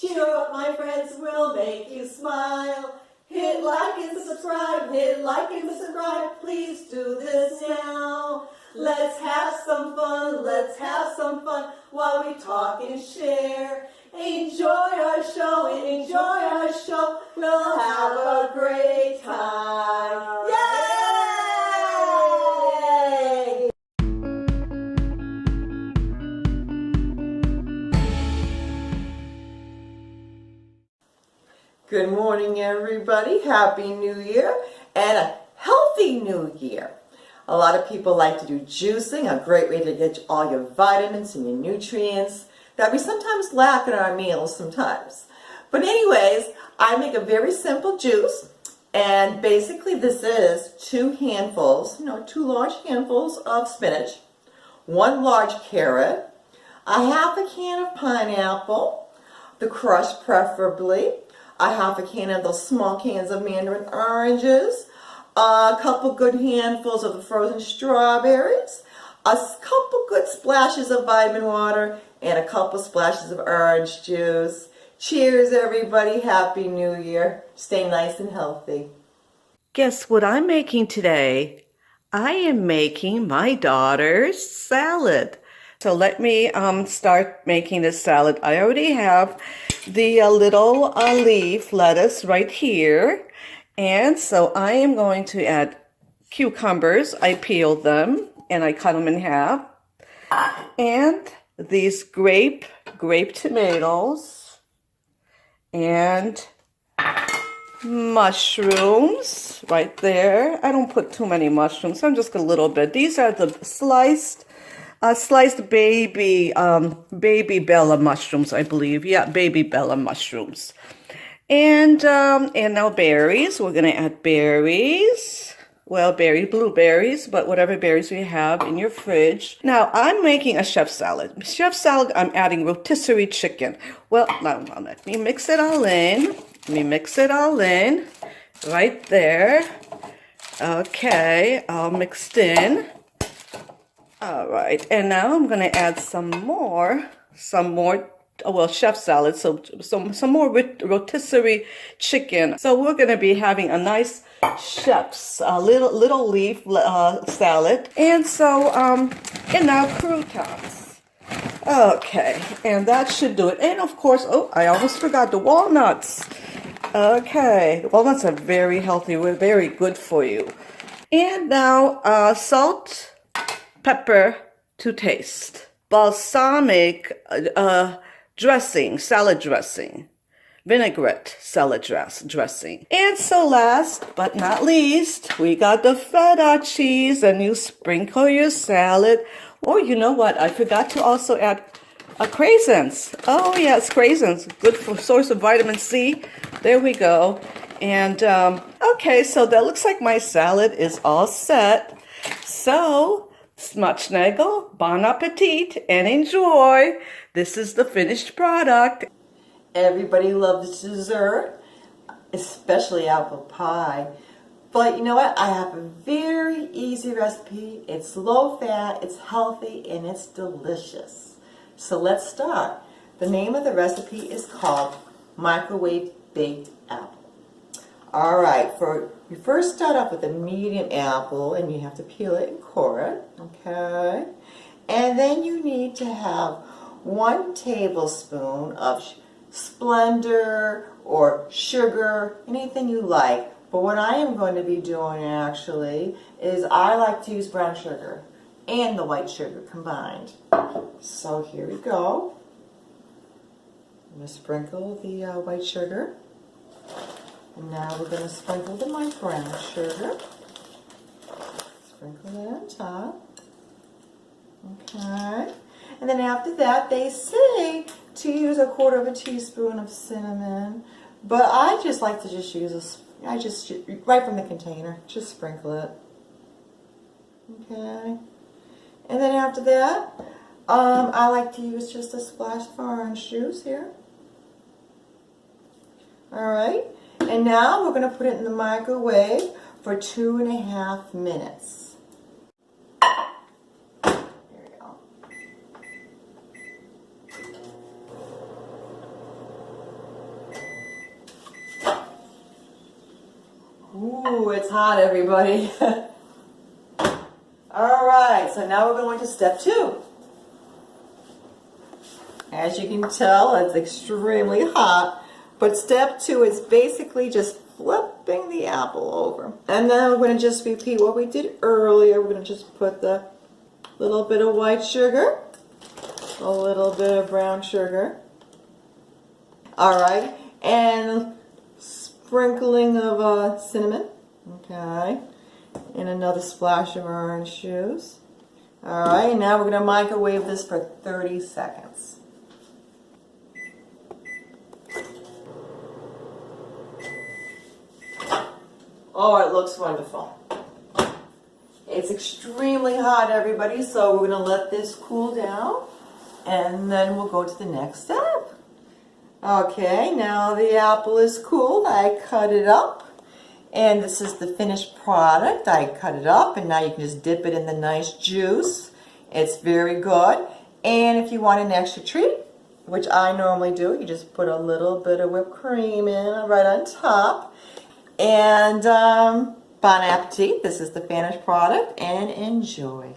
Cheer up, my friends, will make you smile. Hit like and subscribe, hit like and subscribe. Please do this now. Let's have some fun, while we talk and share. Enjoy our show, we'll have a great time. Yay! Good morning, everybody. Happy New Year and a healthy New Year. A lot of people like to do juicing, a great way to get all your vitamins and your nutrients that we sometimes lack in our meals sometimes. But anyways, I make a very simple juice, and basically this is 2 large handfuls of spinach, 1 large carrot, a half a can of pineapple, the crushed preferably, a half a can of those small cans of mandarin oranges, a couple good handfuls of the frozen strawberries, a couple good splashes of vitamin water, and a couple splashes of orange juice. Cheers, everybody. Happy New Year. Stay nice and healthy. Guess what I'm making today? I am making my daughter's salad. So let me start making this salad. I already have the little leaf lettuce right here. And so I am going to add cucumbers. I peeled them and I cut them in half. And these grape tomatoes and mushrooms right there. I don't put too many mushrooms. I'm just a little bit. These are the sliced baby Bella mushrooms, I believe. Yeah, baby Bella mushrooms. And now berries. We're gonna add berries. Well, blueberries, but whatever berries you have in your fridge. Now, I'm making a chef salad. Chef salad, I'm adding rotisserie chicken. Well, now let me mix it all in. Right there. Okay, all mixed in. All right, and now I'm gonna add some more, chef salad, so some more rotisserie chicken. So we're gonna be having a nice chef's little leaf salad, and so and now croutons. Okay, and that should do it. And of course, oh, I almost forgot the walnuts. Okay, the walnuts are very healthy. We're very good for you. And now salt, pepper to taste. Balsamic dressing, salad dressing. Vinaigrette salad dressing. And so last but not least, we got the feta cheese, and you sprinkle your salad. Oh, you know what? I forgot to also add craisins. Oh yes, craisins. Good for source of vitamin C. There we go. And okay, so that looks like my salad is all set. So smacznego, bon appetit, and enjoy. This is the finished product. Everybody loves dessert, especially apple pie. But you know what? I have a very easy recipe. It's low fat, it's healthy, and it's delicious. So let's start. The name of the recipe is called microwave baked apple. All right, you first start off with a medium apple, and you have to peel it and core it, okay? And then you need to have 1 tablespoon of Splenda or sugar, anything you like. But what I am going to be doing actually is I like to use brown sugar and the white sugar combined. So here we go. I'm going to sprinkle the white sugar. And now we're going to sprinkle my brown sugar. Sprinkle that on top. Okay. And then after that, they say to use 1/4 teaspoon of cinnamon. But I just like to just use right from the container. Just sprinkle it. Okay. And then after that, I like to use just a splash of orange juice here. All right. And now we're going to put it in the microwave for 2.5 minutes. There we go. Ooh, it's hot, everybody. All right, so now we're going to step 2. As you can tell, it's extremely hot, but step 2 is basically just flipping the apple over. And then we're going to just repeat what we did earlier. We're going to just put the little bit of white sugar, a little bit of brown sugar. All right, and sprinkling of cinnamon, okay, and another splash of orange juice. All right, now we're going to microwave this for 30 seconds. Oh, it looks wonderful. It's extremely hot, everybody, so we're going to let this cool down, and then we'll go to the next step. Okay, now the apple is cooled. I cut it up, and this is the finished product. I cut it up, and now you can just dip it in the nice juice. It's very good. And if you want an extra treat, which I normally do, you just put a little bit of whipped cream in right on top. And bon appetit. This is the finished product, and enjoy.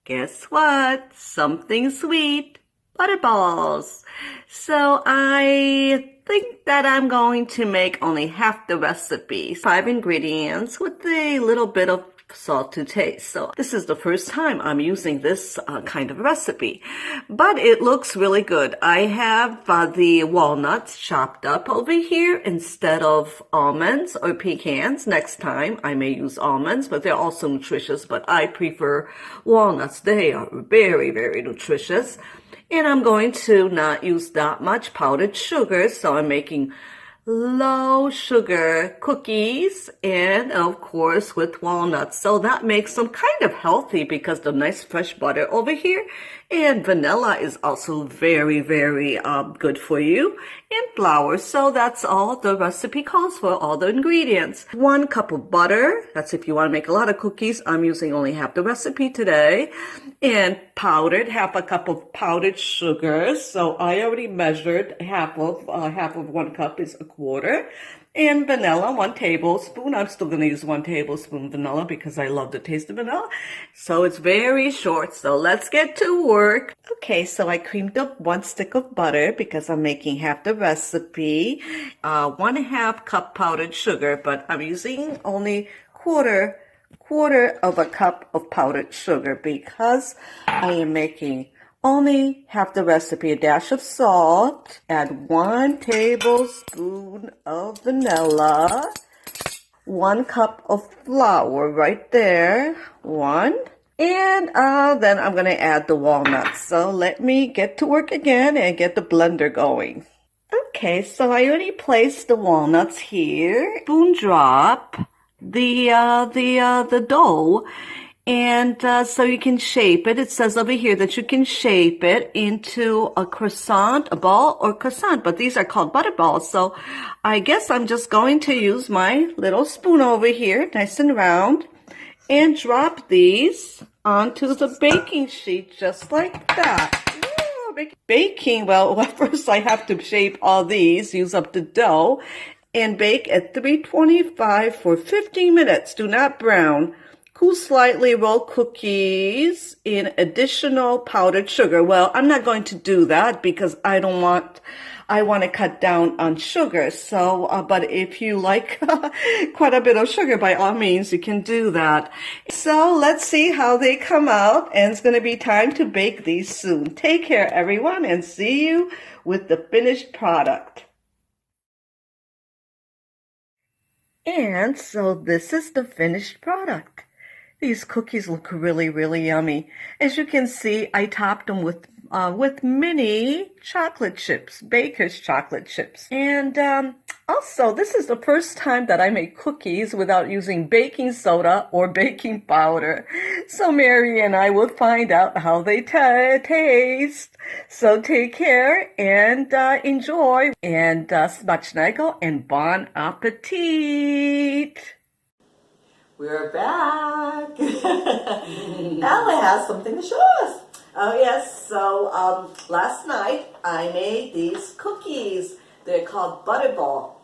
Guess what? Something sweet. Butterballs. So I think that I'm going to make only half the recipe. 5 ingredients with a little bit of salt to taste. So this is the first time I'm using this kind of recipe, but it looks really good. I have the walnuts chopped up over here instead of almonds or pecans. Next time I may use almonds, but they're also nutritious, but I prefer walnuts. They are very, very nutritious. And I'm going to not use that much powdered sugar, so I'm making low sugar cookies, and of course with walnuts. So that makes them kind of healthy because the nice fresh butter over here, and vanilla is also very, very good for you, and flour. So that's all the recipe calls for, all the ingredients. 1 cup of butter. That's if you want to make a lot of cookies. I'm using only half the recipe today. And powdered, half a cup of powdered sugar. So I already measured half of 1 cup is a quarter. And vanilla, 1 tablespoon. I'm still going to use 1 tablespoon vanilla because I love the taste of vanilla. So it's very short. So let's get to work. Okay, so I creamed up 1 stick of butter because I'm making half the recipe. 1/2 cup powdered sugar, but I'm using only quarter of a cup of powdered sugar because I am making only half the recipe. A dash of salt, add 1 tablespoon of vanilla, 1 cup of flour right there, 1. And then I'm going to add the walnuts. So let me get to work again and get the blender going. Okay, so I already placed the walnuts here. Spoon drop the dough, and so you can shape it. It says over here that you can shape it into a croissant, a ball or croissant, but these are called butterballs. So I guess I'm just going to use my little spoon over here, nice and round, and drop these onto the baking sheet just like that. Baking, well, first I have to shape all these, use up the dough, and bake at 325 for 15 minutes. Do not brown. Cool slightly, roll cookies in additional powdered sugar. Well, I'm not going to do that because I want to cut down on sugar. So, but if you like quite a bit of sugar, by all means, you can do that. So let's see how they come out, and it's going to be time to bake these soon. Take care, everyone, and see you with the finished product. And so this is the finished product. These cookies look really, really yummy. As you can see, I topped them with mini chocolate chips, Baker's chocolate chips. And also, this is the first time that I make cookies without using baking soda or baking powder. So Merri and I will find out how they taste. So take care and enjoy. And smacznego and bon appetit. We're back. Ella has something to show us. Oh yes, so last night I made these cookies. They're called Butterballs.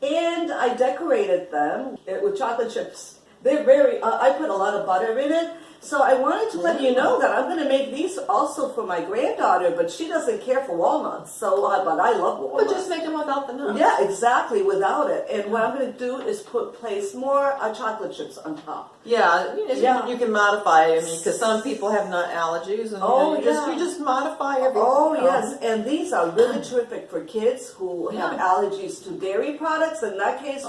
and I decorated them with chocolate chips. They're very, I put a lot of butter in it. So I wanted to let you know that I'm going to make these also for my granddaughter, but she doesn't care for walnuts. So, but I love walnuts. But just make them without the nuts. Yeah, exactly, without it. And what I'm going to do is place more chocolate chips on top. Yeah, Yeah. you can modify. I mean, because some people have nut allergies, and you just modify everything. Oh yes, and these are really terrific for kids who have allergies to dairy products. In that case,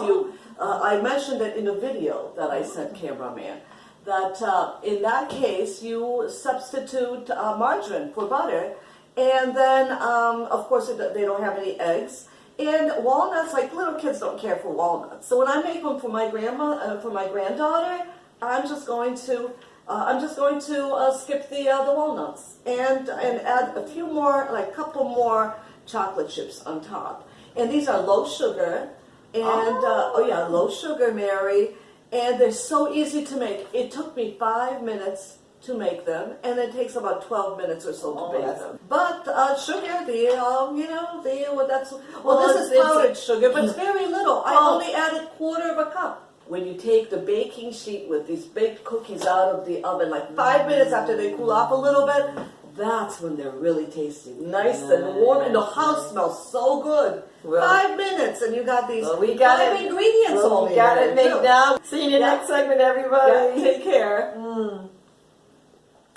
I mentioned it in a video that I sent cameraman. That in that case you substitute margarine for butter, and then of course they don't have any eggs. And walnuts, like little kids don't care for walnuts. So when I make them for my granddaughter, I'm just going to skip the walnuts and add a few more, like a couple more chocolate chips on top. And these are low sugar, and low sugar, Merri. And they're so easy to make. It took me 5 minutes to make them, and it takes about 12 minutes or so to bake them. But sugar, this is powdered sugar, but it's very little. I only added 1/4 of a cup. When you take the baking sheet with these baked cookies out of the oven, like 5 minutes after they cool off a little bit, that's when they're really tasty. Nice and warm, and the house smells so good. Well, 5 minutes, and you got these we got 5 ingredients we got it made now. See you in the next segment, everybody. Yeah, take care.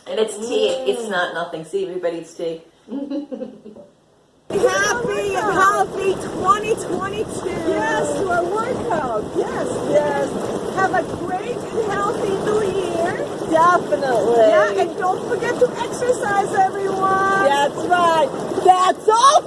And it's tea. It's not nothing. See, everybody, it's tea. Happy and healthy 2022. Yes, to our workout. Yes. Have a great and healthy new year. Definitely. Yeah, and don't forget to exercise, everyone. That's right. That's all.